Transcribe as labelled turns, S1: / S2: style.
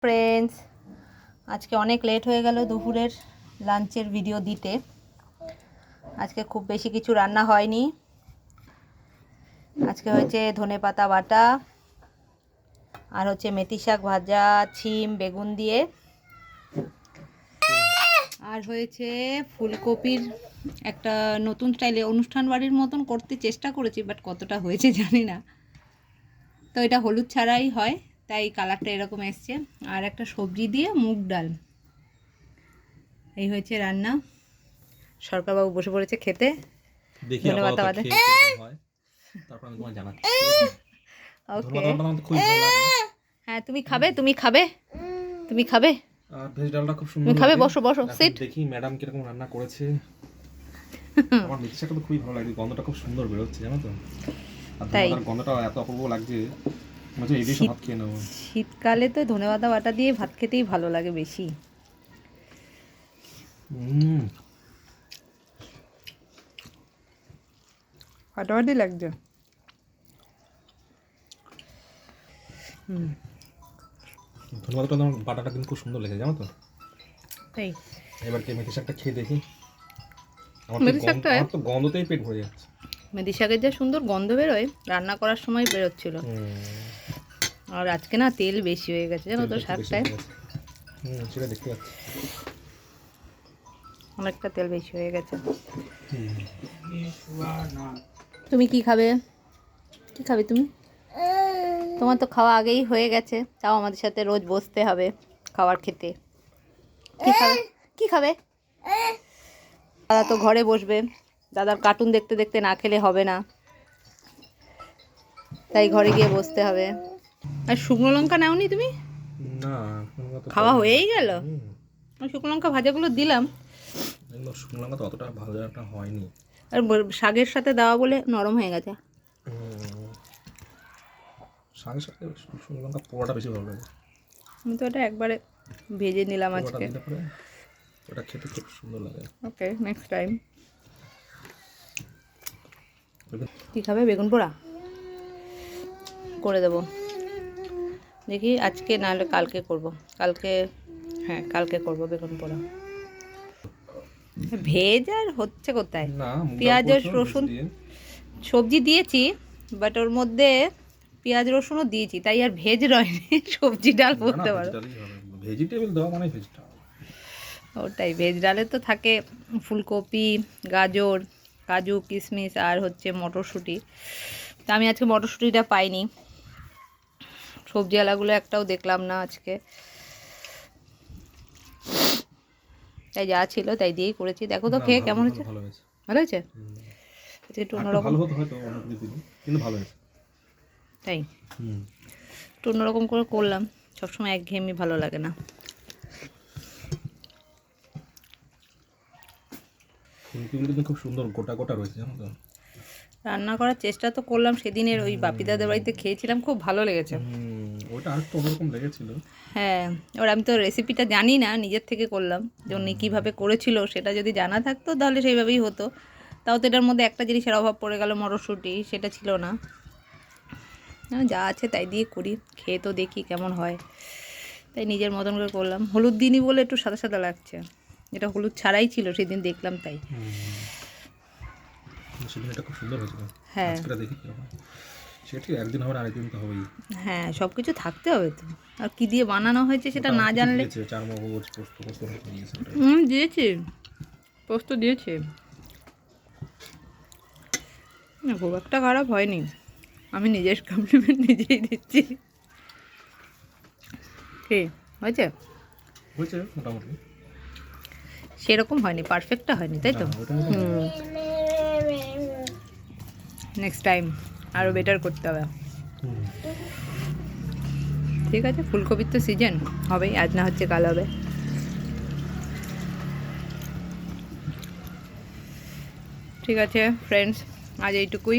S1: Friends, আজকে অনেক late হয়ে গেল দুপুরের লাঞ্চের ভিডিও দিতে। আজকে খুব বেশি কিছু রান্না হয়নি। আজকে হয়েছে ধনেপাতা বাটা, আর হচ্ছে মেথি শাক ভাজা, শিম বেগুন দিয়ে, আর হয়েছে ফুলকপির একটা নতুন স্টাইলে অনুষ্ঠান বাড়ির মতন করতে চেষ্টা করেছি, বাট কতটা হয়েছে জানি না। তো এটা হলুদ ছাড়াই হয়, তাই কালারটা এরকম এসছে। আর একটা সবজি দিয়ে মুগ ডাল, এই হয়েছে রান্না। সরকারবাবু বসে পড়েছে খেতে। ধন্যবাদ। ওকে, হ্যাঁ তুমি খাবে, তুমি খাবে, তুমি খাবে।
S2: আর ভেজ ডালটা খুব সুন্দর,
S1: তুমি খাবে, বসো বসো, সিট।
S2: দেখি ম্যাডাম কিরকম রান্না করেছে। আমার মেথি শাকটা তো খুবই ভালো লাগে, গন্ধটা খুব সুন্দর বের হচ্ছে, জানো তো। আর ধনেপাতার গন্ধটা এত অপূর্ব লাগছে, মনে হচ্ছে এই দিয়ে ভাত খেয়ে নেবো।
S1: শীতকালে তো ধনেপাতা বাটা দিয়ে ভাত খেতেই ভালো লাগে বেশি। ফাটাফাটি লাগছে।
S2: ধনেপাতাটা বাটাটা কিন্তু খুব সুন্দর লেগেছে, জানো তো।
S1: তাই
S2: এবার কি মেথি শাকটা খেয়ে দেখি।
S1: মেথি শাকটা
S2: আমার তো গন্ধতেই পেট ভরে যাচ্ছে।
S1: মেথি শাকের যা সুন্দর গন্ধ বেরোয়, রান্না করার সময় বেরোচ্ছিল। আর আজকে না তেল বেশি হয়ে গেছে, জানো তো শাকটায়।
S2: সেটা দেখতে পাচ্ছি,
S1: অনেকটা তেল বেশি হয়ে গেছে। তুমি কি খাবে? কি খাবে তুমি? তোমার তো খাওয়া আগেই হয়ে গেছে, তাও আমাদের সাথে রোজ বসতে হবে খাবার খেতে। কি খাবে? কি খাবে? দাদা তো ঘরে বসবে, দাদার কার্টুন দেখতে দেখতে না খেলে হবে না, তাই ঘরে গিয়ে বসতে হবে। আর শুকনো লঙ্কা নাওনি তুমি?
S2: না,
S1: খাওয়া হয়েই গেল। শুকনো লঙ্কা ভাজাগুলো দিলাম,
S2: শুকনো লঙ্কা তো অতটা ভালো একটা হয়নি।
S1: আর শাকের সাথে দেওয়া বলে নরম হয়ে গেছে।
S2: শাকের সাথে শুকনো লঙ্কা পোড়াটা বেশি ভালো লাগে।
S1: আমি তো এটা একবারে ভেজে নিলাম আজকে।
S2: ওটা খেতে খুব সুন্দর লাগে।
S1: ওকে, নেক্সট টাইম। কী খাবে? বেগুন পোড়া করে দেবো, দেখি আজকে নাহলে কালকে করব। কালকে, হ্যাঁ কালকে করব বেগুন পোড়া। ভেজ আর হচ্ছে কোথায়, পেঁয়াজ আর রসুন সবজি দিয়েছি, বাট ওর মধ্যে পেঁয়াজ রসুনও দিয়েছি, তাই আর ভেজ রয়নি। সবজি ডাল বলতে পারো,
S2: ভেজিটেবল দেওয়া মানে ভেজ ডাল।
S1: ওটাই, ভেজ ডালে তো থাকে ফুলকপি, গাজর, কাজু কিশমিশ আর হচ্ছে মটরশুঁটি। তা আমি আজকে মটরশুঁটিটা পাইনি, সবজিওয়ালাগুলো একটাও দেখলাম না আজকে, তাই যা ছিল তাই দিয়েই করেছি। দেখো তো খেয়ে কেমন হয়েছে? ভালো হয়েছে। একটু অন্যরকম, তাই একটু অন্যরকম করে করলাম, সবসময় একঘেয়েমি ভালো লাগে না।
S2: খুব সুন্দর গোটা গোটা রয়েছে, জানো তো।
S1: রান্না করার চেষ্টা তো করলাম, সেদিনের ওই বাপিদাদের বাড়িতে খেয়েছিলাম, খুব ভালো লেগেছে।
S2: ওটা আরেকটু অন্যরকম লেগেছিল।
S1: হ্যাঁ, এবার আমি তো রেসিপিটা জানি না, নিজের থেকে করলাম, যে উনি কীভাবে করেছিল সেটা যদি জানা থাকতো তাহলে সেইভাবেই হতো। তাও তো এটার মধ্যে একটা জিনিসের অভাব পড়ে গেল, মটরশুঁটি, সেটা ছিল না। যা আছে তাই দিয়ে করি, খেয়ে তো দেখি কেমন হয়, তাই নিজের মতন করে করলাম। হলুদ দিইনি বলে একটু সাদা সাদা লাগছে, এটা হলুদ ছাড়াই ছিল সেদিন দেখলাম, তাই। হ্যাঁ, হ্যাঁ সব কিছু থাকতে হবে তো, আর কি দিয়ে বানানো হয়েছে সেটা না জানলে। দিয়েছি, পোস্ত দিয়েছি, খুব একটা খারাপ হয়নি, আমি নিজের কমপ্লিমেন্ট নিজেই দিচ্ছি। কি হয়েছে?
S2: মোটামুটি
S1: সেরকম হয়নি, পারফেক্টটা হয়নি, তাই তো। নেক্সট টাইম আরও বেটার করতে হবে। ঠিক আছে, ফুলকপির তো সিজন, হবেই, আজ না হচ্ছে কাল হবে। ঠিক আছে ফ্রেন্ডস, আজ এইটুকুই।